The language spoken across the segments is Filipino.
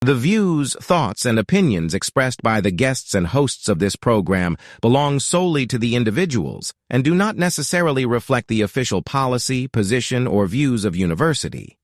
The views, thoughts, and opinions expressed by the guests and hosts of this program belong solely to the individuals and do not necessarily reflect the official policy, position, or views of university.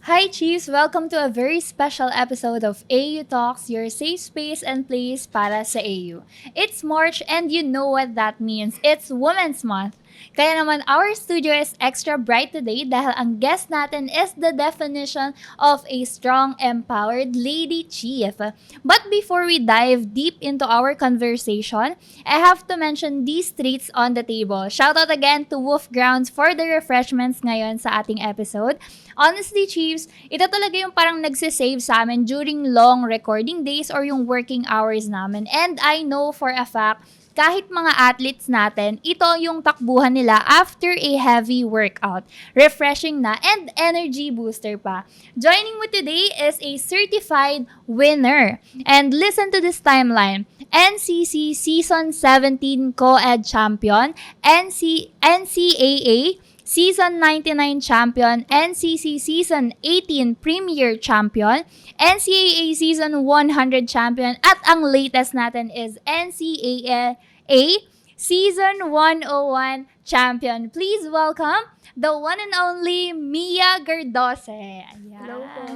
Hi Chiefs! Welcome to a very special episode of AU Talks, your safe space and place para sa AU. It's March and you know what that means. It's Women's Month. Kaya naman our studio is extra bright today dahil ang guest natin is the definition of a strong, empowered lady chief. But before we dive deep into our conversation, I have to mention these treats on the table. Shout out again to Wolf Grounds for the refreshments ngayon sa ating episode. Honestly, Chiefs, ito talaga yung parang nagsisave sa amin during long recording days or yung working hours namin. And I know for a fact, kahit mga athletes natin, ito yung takbuhan nila after a heavy workout. Refreshing na and energy booster pa. Joining me today is a certified winner. And listen to this timeline. NCC Season 17 Co-Ed Champion, NCAA Season 99 Champion, NCC Season 18 Premier Champion, NCAA Season 100 Champion, at ang latest natin is NCAA Season 101 Champion. Please welcome the one and only Mia Gardose. Ayan. Hello po.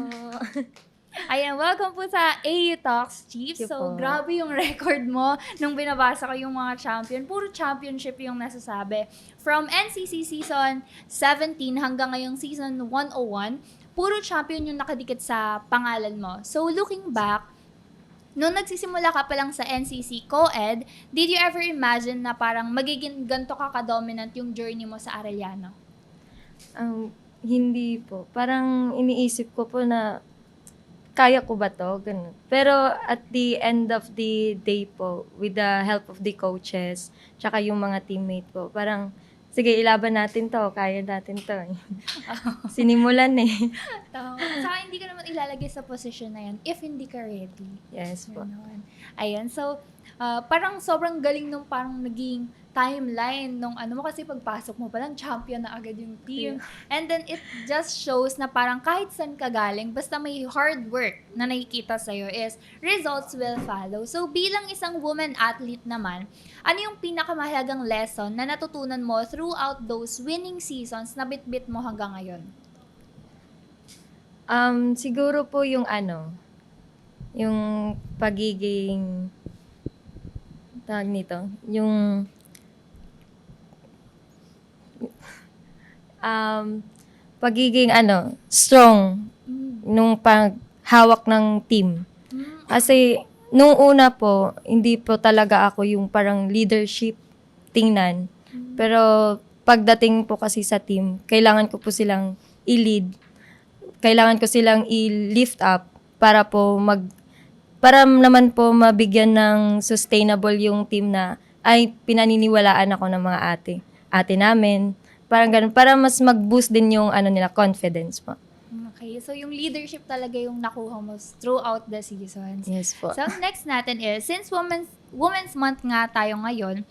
Ayan, welcome po sa AU Talks, Chief. So, grabe yung record mo nung binabasa ko yung mga champion. Puro championship yung nasasabi. From NCC Season 17 hanggang ngayong Season 101, puro champion yung nakadikit sa pangalan mo. So, looking back, nung nagsisimula ka pa lang sa NCC Co-Ed, did you ever imagine na parang magiging ganito ka ka-dominant yung journey mo sa Arellano? Hindi po. Parang iniisip ko po na kaya ko ba to? Ganun. Pero at the end of the day po, with the help of the coaches, tsaka yung mga teammate po, parang, sige, ilaban natin to, kaya natin to. Sinimulan eh. Tama. Saka hindi ka naman ilalagay sa position na yan if hindi ka ready. Yes po. Ayan, so, parang sobrang galing nung parang naging timeline nung ano mo kasi pagpasok mo palang champion na agad yung team. Yeah. And then it just shows na parang kahit saan ka galing, basta may hard work na nakikita sa'yo is results will follow. So bilang isang woman athlete naman, ano yung pinakamahalagang lesson na natutunan mo throughout those winning seasons na bit-bit mo hanggang ngayon? Siguro po yung yung pagiging tawag nito, yung pagiging strong nung paghawak ng team. Kasi nung una po, hindi po talaga ako yung parang leadership tingnan. Pero pagdating po kasi sa team, kailangan ko po silang i-lead. Kailangan ko silang i-lift up para naman po mabigyan ng sustainable yung team na ay pinaniniwalaan ako ng mga ate namin. Parang ganun, para mas mag-boost din yung nila, confidence po. Okay, so yung leadership talaga yung nakuha mo throughout the seasons. Yes po. So next natin is, since Women's Month nga tayo ngayon,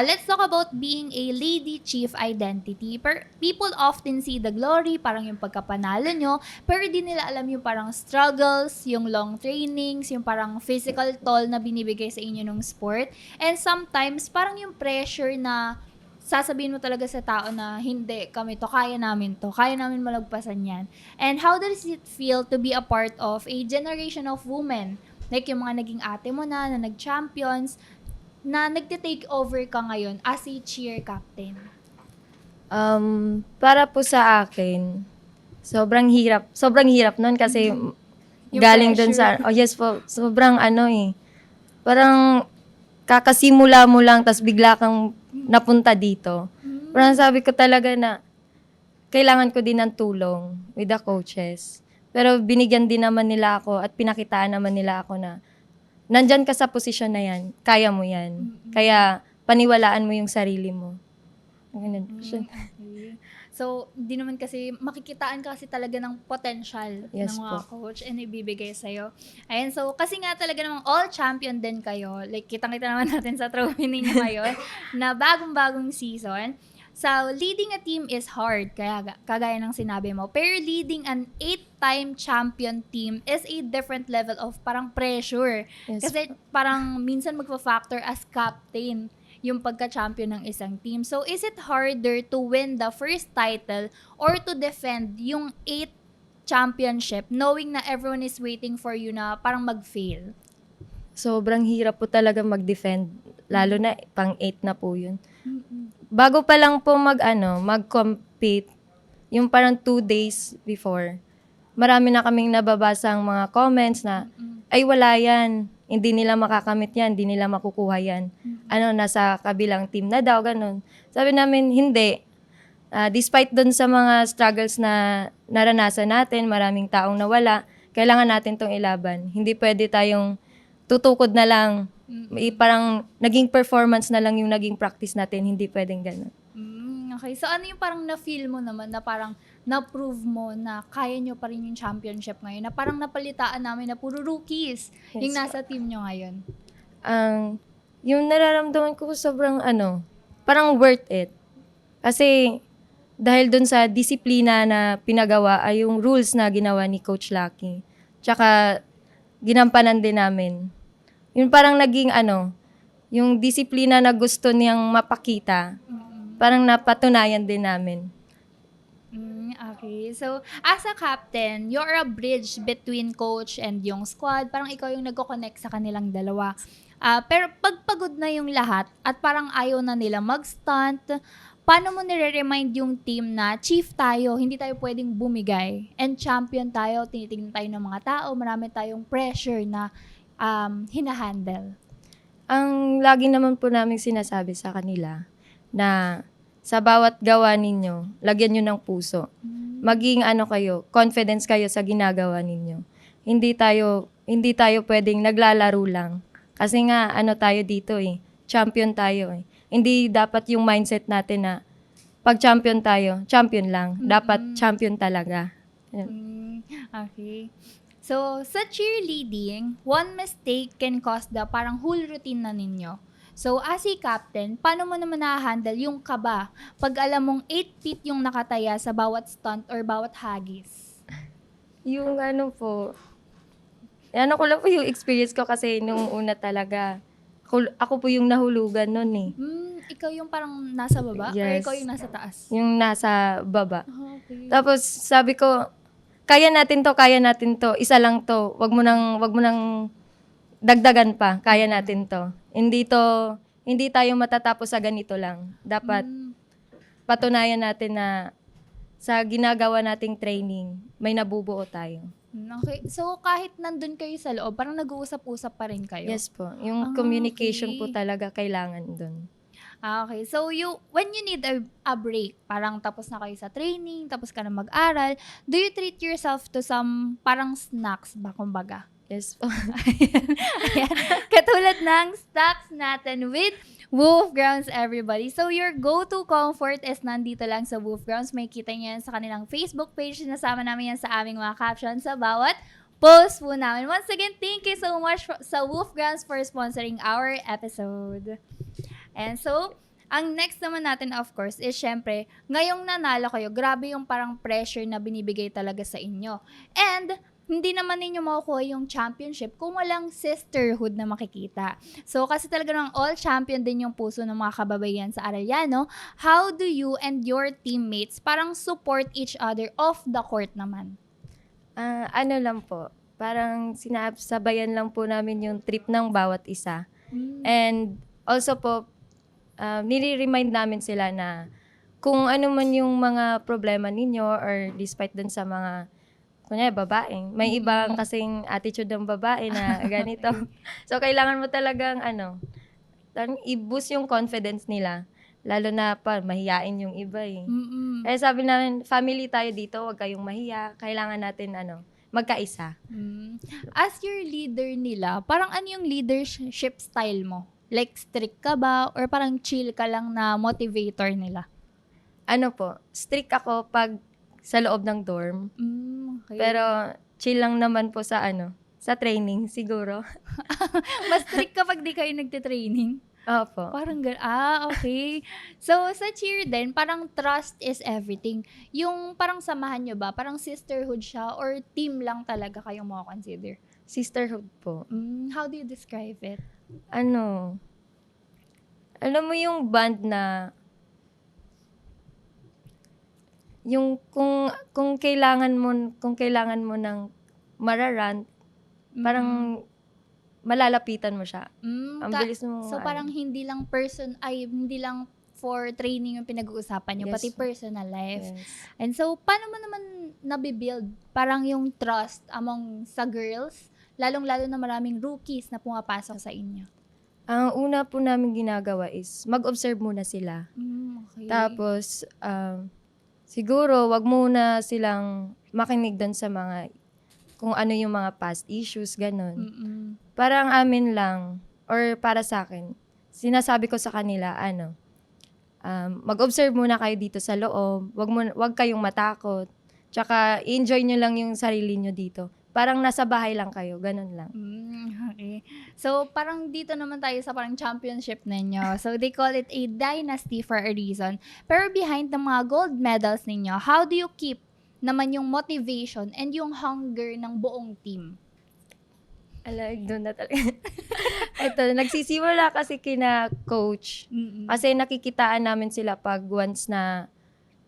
let's talk about being a lady chief identity. People often see the glory, parang yung pagkapanalo nyo, pero di nila alam yung parang struggles, yung long trainings, yung parang physical toll na binibigay sa inyo ng sport. And sometimes, parang yung pressure na sasabihin mo talaga sa tao na hindi, kami to, kaya namin malagpasan yan. And how does it feel to be a part of a generation of women? Like yung mga naging ate mo na nag-champions, na nagte-take over ka ngayon as a cheer captain? Para po sa akin, sobrang hirap nun kasi galing dun sa, yes po, sobrang parang kakasimula mo lang, tas bigla kang napunta dito. Parang sabi ko talaga na kailangan ko din ng tulong with the coaches. Pero binigyan din naman nila ako at pinakitaan naman nila ako na nandyan ka sa posisyon na yan, kaya mo yan. Kaya paniwalaan mo yung sarili mo. Ganun. So, di naman kasi, makikitaan ka kasi talaga ng potential ng mga coach and ibibigay sa'yo. Ayan, so, kasi nga talaga namang all champion din kayo. Like, kitang-kita naman natin sa trophy ninyo ngayon na bagong-bagong season. So, leading a team is hard, kagaya ng sinabi mo. Pero leading an 8-time champion team is a different level of parang pressure. Yes. Kasi parang minsan magpa-factor as captain yung pagka-champion ng isang team. So, is it harder to win the first title or to defend yung 8 championship knowing na everyone is waiting for you na parang mag-fail? Sobrang hirap po talaga mag-defend. Lalo na pang 8 na po yun. Bago pa lang po mag-compete, yung parang 2 days before, marami na kaming nababasang mga comments na, ay wala yan, hindi nila makakamit yan, hindi nila makukuha yan. Nasa kabilang team na daw, ganun. Sabi namin, hindi. Despite dun sa mga struggles na naranasan natin, maraming taong nawala, kailangan natin tong ilaban. Hindi pwede tayong tutukod na lang. Parang naging performance na lang yung naging practice natin, hindi pwedeng ganun. Okay, so ano yung parang na-feel mo naman na parang na-prove mo na kaya nyo pa rin yung championship ngayon, na parang napalitaan namin na puro rookies yung nasa team nyo ngayon? Yung nararamdaman ko sobrang parang worth it. Kasi dahil dun sa disiplina na pinagawa ay yung rules na ginawa ni Coach Lucky. Tsaka ginampanan din namin. Yung parang naging yung disiplina na gusto niyang mapakita, parang napatunayan din namin. Okay. So, as a captain, you're a bridge between coach and yung squad. Parang ikaw yung nagko-connect sa kanilang dalawa. Pero pagpagod na yung lahat at parang ayaw na nila mag-stunt, paano mo nire-remind yung team na chief tayo, hindi tayo pwedeng bumigay, and champion tayo, tinitingnan tayo ng mga tao, marami tayong pressure na hinahandle? Ang lagi naman po namin sinasabi sa kanila na sa bawat gawa ninyo, lagyan nyo ng puso. Maging confidence kayo sa ginagawa ninyo. Hindi tayo pwedeng naglalaro lang. Kasi nga, tayo dito champion tayo Hindi dapat yung mindset natin na pag champion tayo, champion lang. Dapat champion talaga. Okay. So, sa cheerleading, one mistake can cost the parang whole routine na ninyo. So, as a captain, paano mo naman na-handle yung kaba pag alam mong 8 feet yung nakataya sa bawat stunt or bawat hagis? Yung ko lang po yung experience ko kasi nung una talaga, ako po yung nahulugan nun Ikaw yung parang nasa baba? Or Yes. ikaw yung nasa taas? Yung nasa baba. Okay. Tapos sabi ko, kaya natin to, isa lang to. Wag mo nang dagdagan pa, kaya natin to. Hindi tayo matatapos sa ganito lang. Dapat patunayan natin na sa ginagawa nating training, may nabubuo tayo. Okay. So, kahit nandun kayo sa loob, parang nag-uusap-usap pa rin kayo? Yes po. Yung communication okay. po talaga kailangan dun. Okay. So, when you need a break, parang tapos na kayo sa training, tapos ka na mag-aral, do you treat yourself to some parang snacks ba, kumbaga? Yes po. Ayan. Katulad ng snacks natin with Wolf Grounds, everybody. So, your go-to comfort is nandito lang sa Wolf Grounds. May kita niyo yan sa kanilang Facebook page. Nasama namin yan sa aming mga captions sa bawat post po namin. Once again, thank you so much sa Wolf Grounds for sponsoring our episode. And so, ang next naman natin, of course, is syempre, ngayong nanalo kayo, grabe yung parang pressure na binibigay talaga sa inyo. And, hindi naman ninyo makukuha yung championship kung walang sisterhood na makikita. So, kasi talaga ng all champion din yung puso ng mga kababayan sa Arellano. How do you and your teammates parang support each other off the court naman? Lang po, parang sinasabayan lang po namin yung trip ng bawat isa. And also po, nire-remind namin sila na kung ano man yung mga problema ninyo or despite dun sa mga kunya babaeng, may ibang kasing attitude ng babae na ganito. So, kailangan mo talagang i-boost yung confidence nila. Lalo na mahiyain yung iba Eh sabi namin, family tayo dito, huwag kayong mahiya. Kailangan natin magkaisa. As your leader nila, parang ano yung leadership style mo? Like, strict ka ba? Or parang chill ka lang na motivator nila? Strict ako pag sa loob ng dorm. Okay. Pero chill lang naman po sa sa training siguro. Mas strict kapag di kayo nagte-training? Opo. Parang okay. So, sa cheer din, parang trust is everything. Yung parang samahan nyo ba? Parang sisterhood siya or team lang talaga kayong consider? Sisterhood po. How do you describe it? Ano, alam mo yung band na yung kung kailangan mo ng mararant, parang malalapitan mo siya. Ang bilis mo. So, parang hindi lang for training yung pinag-uusapan nyo, Yes. pati personal life. Yes. And so, paano mo naman nabibuild parang yung trust among sa girls, lalong-lalo na maraming rookies na pumapasok sa inyo? Ang una po namin ginagawa is mag-observe muna sila. Okay. Tapos, siguro, wag muna silang makinig doon sa mga, kung ano yung mga past issues, ganun. Parang amin lang, or para sa akin, sinasabi ko sa kanila, mag-observe muna kayo dito sa loob, wag kayong matakot, tsaka enjoy nyo lang yung sarili nyo dito. Parang nasa bahay lang kayo, ganun lang. Okay. So, parang dito naman tayo sa parang championship ninyo. So, they call it a dynasty for a reason. Pero behind the mga gold medals ninyo, how do you keep naman yung motivation and yung hunger ng buong team? Doon na talaga. Ito, nagsisimula kasi kina coach. Kasi nakikitaan namin sila pag once na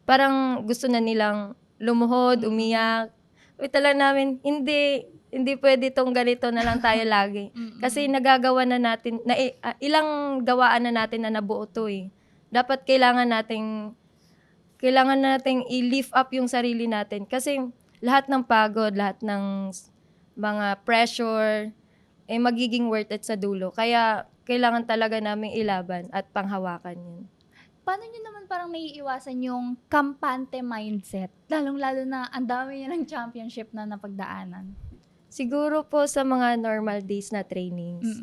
parang gusto na nilang lumuhod, umiyak. Talaga namin, hindi pwede tong ganito na lang tayo lagi. Kasi nagagawa na natin, ilang gawaan na natin na nabuo to eh. Dapat kailangan nating i-lift up yung sarili natin. Kasi lahat ng pagod, lahat ng mga pressure, magiging worth it sa dulo. Kaya kailangan talaga naming ilaban at panghawakan yun. Paano nyo naman parang naiiwasan yung kampante mindset? Lalong-lalo na ang dami nyo ng championship na napagdaanan. Siguro po sa mga normal days na trainings,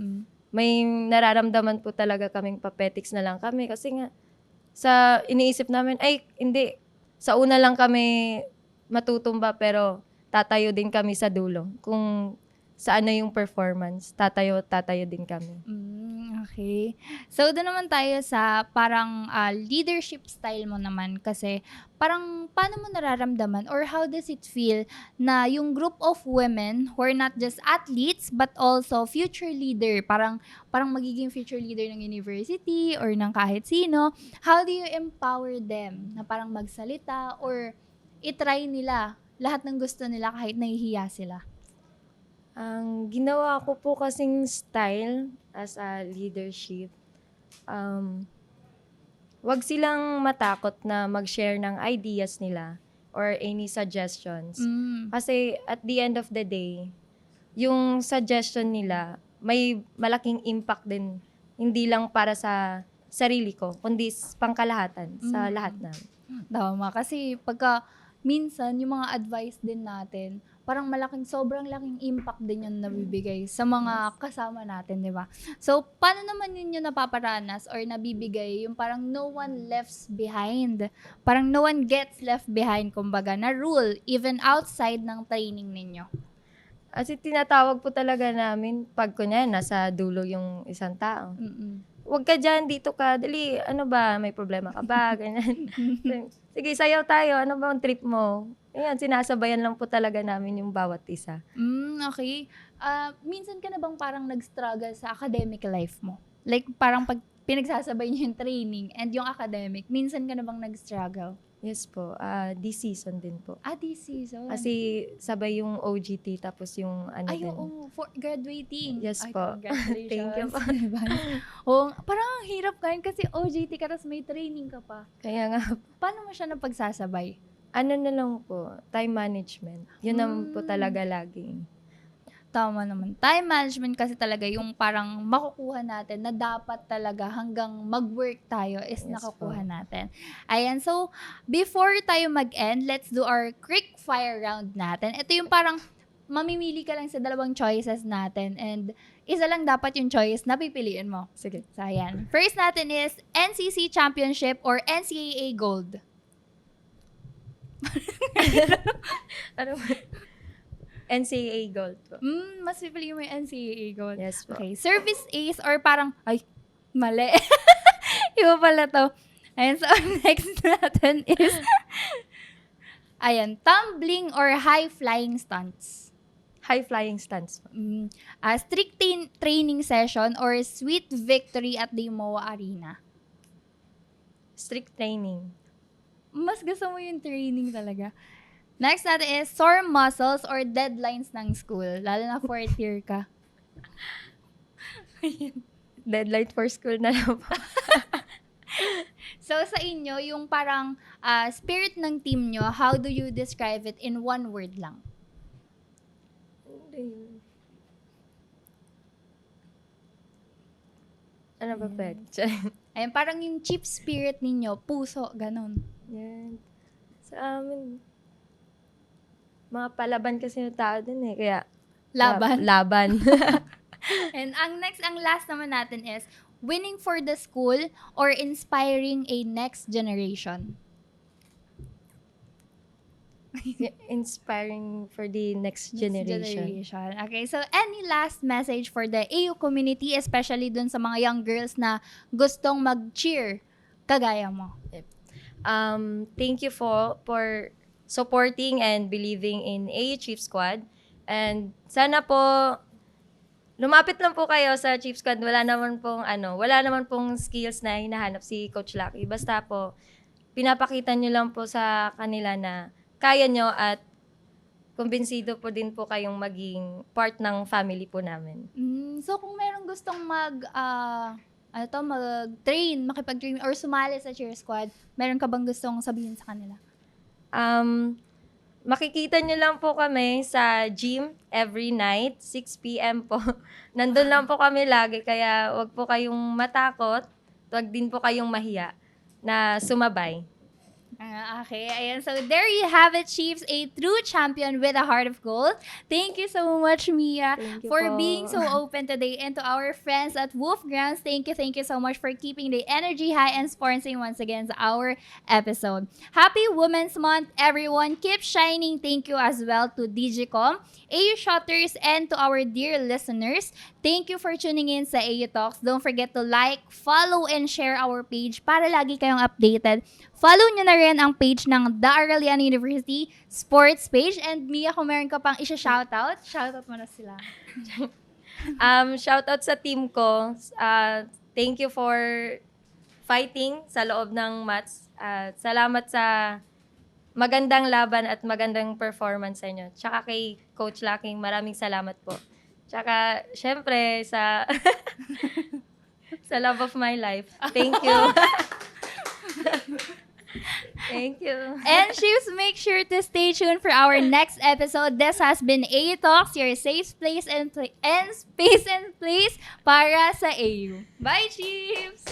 may nararamdaman po talaga kaming papetics na lang kami. Kasi nga, sa iniisip namin, hindi, sa una lang kami matutumba pero tatayo din kami sa dulo. Kung sa ano yung performance, tatayo din kami. Okay. So, doon naman tayo sa parang leadership style mo naman kasi parang paano mo nararamdaman or how does it feel na yung group of women who are not just athletes but also future leader, parang magiging future leader ng university or ng kahit sino, how do you empower them na parang magsalita or itry nila lahat ng gusto nila kahit nahihiya sila? Ang ginawa ko po kasing style as a leadership, wag silang matakot na mag-share ng ideas nila or any suggestions. Kasi at the end of the day, yung suggestion nila may malaking impact din, hindi lang para sa sarili ko, kundi pangkalahatan sa lahat namin. Tama. Kasi pagka minsan, yung mga advice din natin, parang sobrang laking impact din yung nabibigay sa mga kasama natin, di ba? So, paano naman yun yung napaparanas or nabibigay yung parang no one left behind? Parang no one gets left behind, kumbaga, na rule, even outside ng training ninyo? Kasi tinatawag po talaga namin, pag kunya, nasa dulo yung isang tao. Huwag ka dyan, dito ka, dali, ano ba, may problema ka ba, ganyan. Sige, sayaw tayo, ano ba ang trip mo? Ayan, sinasabayan lang po talaga namin yung bawat isa. Okay. Minsan ka na bang parang nag-struggle sa academic life mo? Like, parang pag pinagsasabay niyo yung training and yung academic, minsan ka na bang nag-struggle? Yes po, this season din po. This season? Kasi sabay yung OGT tapos yung ano Ay, din. oo, for graduating. Yes Ay, po. Congratulations. Thank you po. Diba? Parang ang hirap kain kasi OJT ka tapos may training ka pa. Kaya nga, Paano mo siya napagsasabay? ano na lang po, time management. Yun naman po talaga lagi. Tama naman. Time management kasi talaga yung parang makukuha natin na dapat talaga hanggang mag-work tayo is Yes nakukuha po. natin. Ayan, so before tayo mag-end, let's do our quick fire round natin. Ito yung parang mamimili ka lang sa dalawang choices natin and isa lang dapat yung choice na pipiliin mo. Sige. So, ayan. First natin is NCC Championship or NCAA Gold? Ano ba? NCAA Gold po. Mas pipiliin mo yung NCAA Gold. Yes po. Okay. Service Ace or parang, Mali. Iba pala to. Ayan, so next natin is, ayan, tumbling or high-flying stunts. High-flying stunts. Strict training session or sweet victory at the MOA Arena. Strict training. Mas gusto mo yung training talaga. Next natin is sore muscles or deadlines ng school. Lalo na 4th year ka. Deadline for school na lang po. So, sa inyo, yung parang spirit ng team nyo, how do you describe it in one word lang? Ano ba pwede? Ayun, parang yung cheap spirit ninyo, puso, ganun. Yan. Sa amin, mga palaban kasi yung tao dun eh. Kaya, Laban. Laban. And ang last naman natin is, winning for the school or inspiring a next generation? Inspiring for the next generation. Okay, so any last message for the AU community, especially dun sa mga young girls na gustong mag-cheer kagaya mo? Thank you for supporting and believing in AU Chief Squad. And sana po lumapit lang po kayo sa Chief Squad. Wala naman pong skills na hinahanap si Coach Lucky. Basta po pinapakita niyo lang po sa kanila na kaya nyo at kumbinsido po din po kayong maging part ng family po namin. So kung merong gustong mag-train, makipag-train or sumali sa cheer squad, meron ka bang gustong sabihin sa kanila? Makikita nyo lang po kami sa gym every night, 6 p.m. po. Nandun lang po kami lagi, kaya wag po kayong matakot, wag din po kayong mahiya na sumabay. Okay, ayan. So there you have it, Chiefs, a true champion with a heart of gold. Thank you so much, Mia, for being so open today. And to our friends at Wolf Grounds, thank you so much for keeping the energy high and sponsoring once again our episode. Happy Women's Month, everyone. Keep shining. Thank you as well to Digicom, AU Shotters, and to our dear listeners. Thank you for tuning in sa AU Talks. Don't forget to like, follow, and share our page para lagi kayong updated. Follow nyo na rin ang page ng The Aralian University Sports page. And Mia, kung meron ka pang shoutout mo na sila. Shoutout sa team ko. Thank you for fighting sa loob ng mats. Salamat sa magandang laban at magandang performance sa inyo. Tsaka kay Coach Laking, maraming salamat po. Tsaka, syempre, sa sa love of my life. Thank you. Thank you. And Chiefs, make sure to stay tuned for our next episode. This has been AU Talks, your safe place and space and place para sa AU. Bye, Chiefs!